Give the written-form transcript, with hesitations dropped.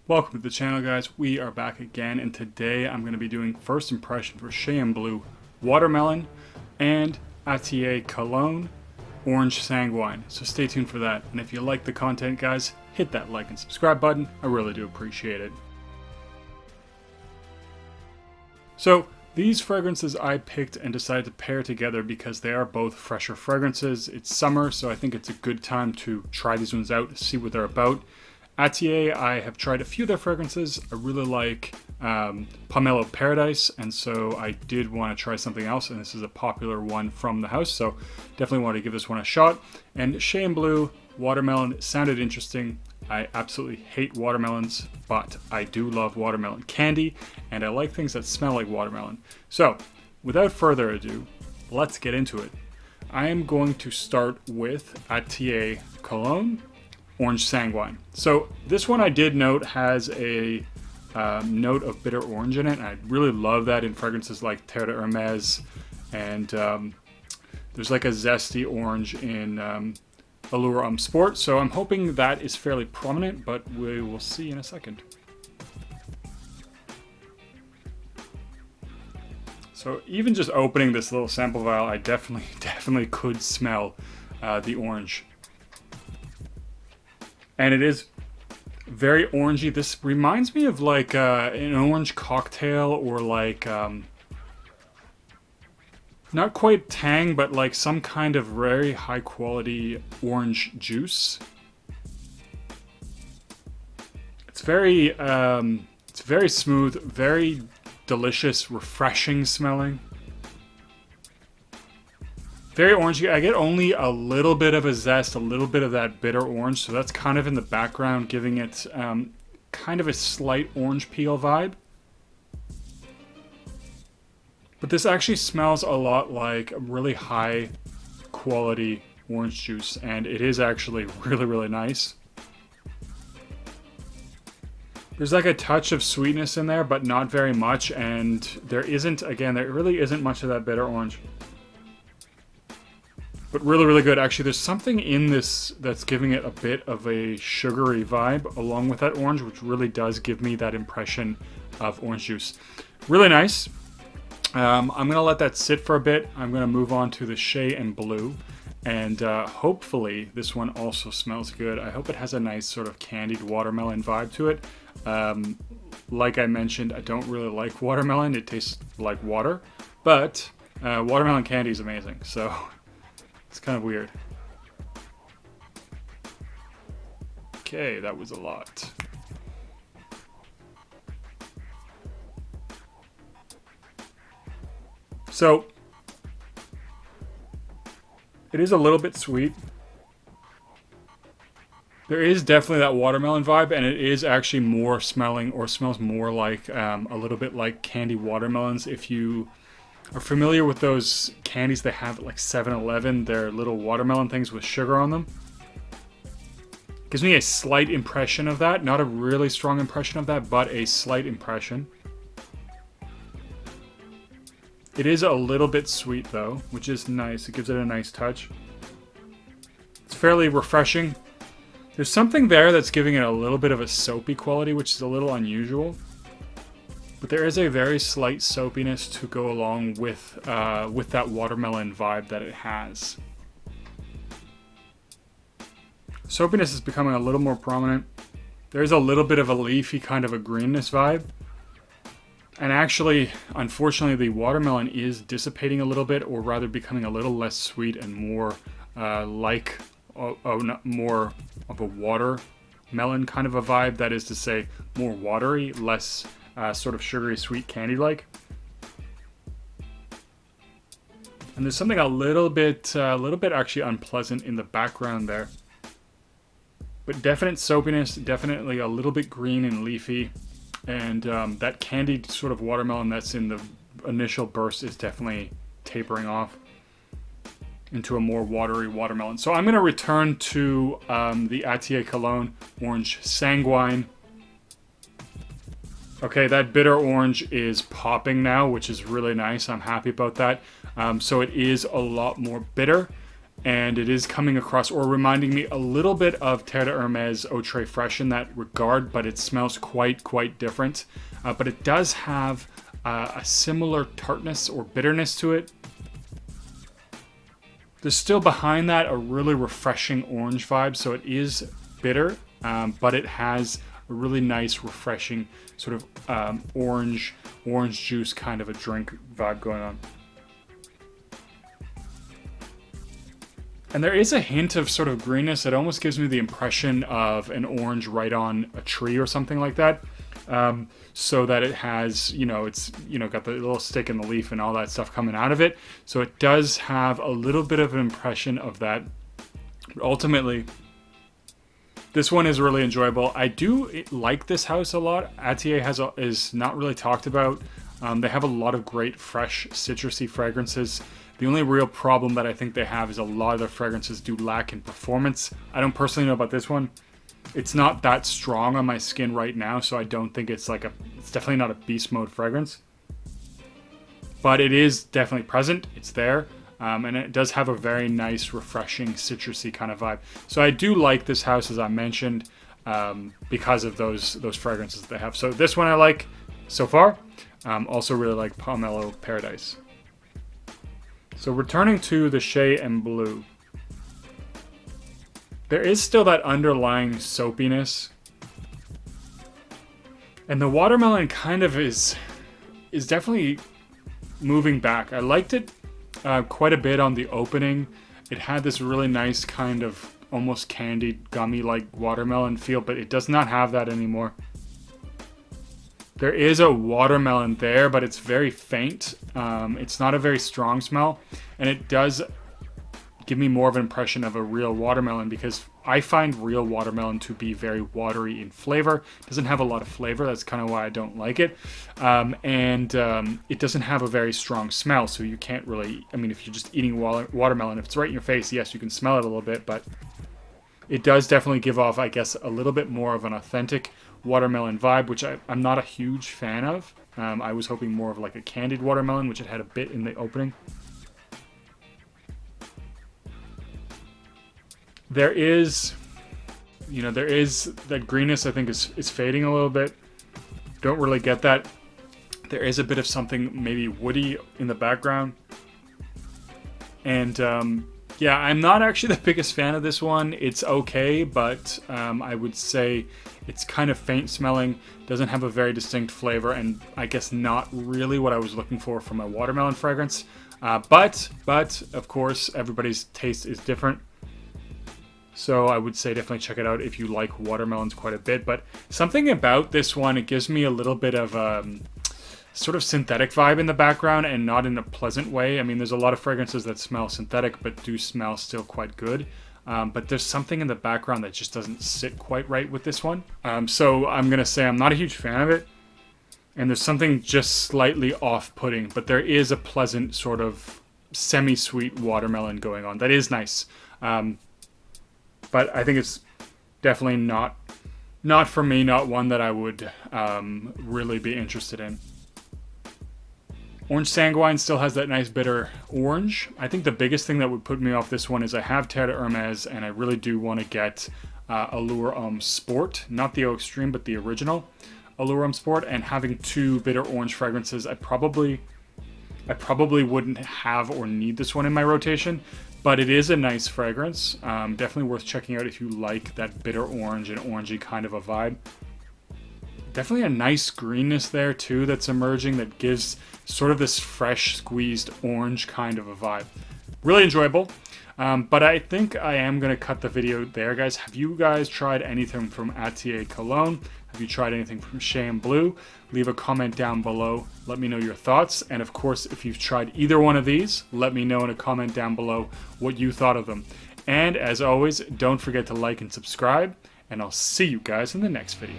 Welcome to the channel, guys. We are back again, and today I'm going to be doing first impression for Shay Blue Watermelon and Atelier Cologne Orange Sanguine. So stay tuned for that. And if you like the content, guys, hit that like and subscribe button. I really do appreciate it. So these fragrances I picked and decided to pair together because they are both fresher fragrances. It's summer, so I think it's a good time to try these ones out, see what they're about. Atelier, I have tried a few of their fragrances. I really like Pomelo Paradise, and so I did want to try something else, and this is a popular one from the house, so definitely want to give this one a shot. And Shay Blue Watermelon sounded interesting. I absolutely hate watermelons, but I do love watermelon candy, and I like things that smell like watermelon. So, without further ado, let's get into it. I am going to start with Atelier Cologne Orange Sanguine. So this one I did note has a note of bitter orange in it. And I really love that in fragrances like Terre de Hermes, and there's like a zesty orange in Allure Sport. So I'm hoping that is fairly prominent, but we will see in a second. So even just opening this little sample vial, I definitely could smell the orange. And it is very orangey. This reminds me of like an orange cocktail, or like not quite tang, but like some kind of very high quality orange juice. It's very smooth, very delicious, refreshing smelling. Very orangey. I get only a little bit of a zest, a little bit of that bitter orange, so that's kind of in the background, giving it kind of a slight orange peel vibe. But this actually smells a lot like a really high quality orange juice, and it is actually really nice. There's like a touch of sweetness in there, but not very much, and there really isn't much of that bitter orange. But really good. Actually, there's something in this that's giving it a bit of a sugary vibe along with that orange, which really does give me that impression of orange juice. Really nice. I'm going to let that sit for a bit. I'm going to move on to the Shay Blue. And hopefully this one also smells good. I hope it has a nice sort of candied watermelon vibe to it. Like I mentioned, I don't really like watermelon. It tastes like water. But watermelon candy is amazing. So it's kind of weird. Okay, that was a lot. So it is a little bit sweet. There is definitely that watermelon vibe, and it is actually more smelling, or smells more like a little bit like candy watermelons. If you are familiar with those candies they have at like 7-Eleven, they're little watermelon things with sugar on them. Gives me a slight impression of that. Not a really strong impression of that, but a slight impression. It is a little bit sweet though, which is nice. It gives it a nice touch. It's fairly refreshing. There's something there that's giving it a little bit of a soapy quality, which is a little unusual. But there is a very slight soapiness to go along with that watermelon vibe that it has. Soapiness is becoming a little more prominent. There's a little bit of a leafy kind of a greenness vibe. And actually, unfortunately, the watermelon is dissipating a little bit, or rather becoming a little less sweet and more more of a watermelon kind of a vibe. That is to say, more watery, less sort of sugary, sweet candy-like. And there's something a little bit actually unpleasant in the background there. But definite soapiness, definitely a little bit green and leafy. And that candied sort of watermelon that's in the initial burst is definitely tapering off into a more watery watermelon. So I'm going to return to the Atelier Cologne Orange Sanguine. Okay, that bitter orange is popping now, which is really nice. I'm happy about that. So it is a lot more bitter. And it is coming across or reminding me a little bit of Terre d'Hermes Eau Très Fraîche in that regard, but it smells quite different. But it does have a similar tartness or bitterness to it. There's still behind that a really refreshing orange vibe, so it is bitter, but it has a really nice, refreshing sort of orange juice kind of a drink vibe going on. And there is a hint of sort of greenness. It almost gives me the impression of an orange right on a tree or something like that. So that it has, it's, got the little stick in the leaf and all that stuff coming out of it. So it does have a little bit of an impression of that. But ultimately, this one is really enjoyable. I do like this house a lot. Atelier is not really talked about. They have a lot of great fresh citrusy fragrances. The only real problem that I think they have is a lot of their fragrances do lack in performance. I don't personally know about this one. It's not that strong on my skin right now, so I don't think it's it's definitely not a beast mode fragrance. But it is definitely present. It's there. And it does have a very nice, refreshing, citrusy kind of vibe. So I do like this house, as I mentioned, because of those fragrances that they have. So this one I like so far. Also really like Pomelo Paradise. So returning to the Shay Blue. There is still that underlying soapiness. And the watermelon kind of is definitely moving back. I liked it quite a bit on the opening. It had this really nice kind of almost candied gummy-like watermelon feel, but it does not have that anymore. There is a watermelon there, but it's very faint. It's not a very strong smell, and it does give me more of an impression of a real watermelon, because I find real watermelon to be very watery in flavor. It doesn't have a lot of flavor. That's kind of why I don't like it. It doesn't have a very strong smell, so you can't really, if you're just eating watermelon, if it's right in your face, yes, you can smell it a little bit, but it does definitely give off, I guess, a little bit more of an authentic watermelon vibe, which I'm not a huge fan of. I was hoping more of like a candied watermelon, which it had a bit in the opening. There is that greenness, I think, is fading a little bit. Don't really get that. There is a bit of something maybe woody in the background. And yeah, I'm not actually the biggest fan of this one. It's okay, but I would say it's kind of faint smelling, doesn't have a very distinct flavor, and I guess not really what I was looking for from a watermelon fragrance. But of course, everybody's taste is different. So I would say definitely check it out if you like watermelons quite a bit. But something about this one, it gives me a little bit of sort of synthetic vibe in the background, and not in a pleasant way. There's a lot of fragrances that smell synthetic but do smell still quite good. But there's something in the background that just doesn't sit quite right with this one. So I'm going to say I'm not a huge fan of it. And there's something just slightly off-putting, but there is a pleasant sort of semi-sweet watermelon going on. That is nice. But I think it's definitely not for me, not one that I would really be interested in. Orange Sanguine still has that nice bitter orange. I think the biggest thing that would put me off this one is I have Terre d'Hermes, and I really do want to get Allure Sport. Not the Extreme, but the original Allure Sport. And having two bitter orange fragrances, I probably wouldn't have or need this one in my rotation. But it is a nice fragrance. Definitely worth checking out if you like that bitter orange and orangey kind of a vibe. Definitely a nice greenness there too that's emerging that gives sort of this fresh squeezed orange kind of a vibe. Really enjoyable. But I think I am going to cut the video there, guys. Have you guys tried anything from Atelier Cologne? Have you tried anything from Shay Blue? Leave a comment down below. Let me know your thoughts. And of course, if you've tried either one of these, let me know in a comment down below what you thought of them. And as always, don't forget to like and subscribe. And I'll see you guys in the next video.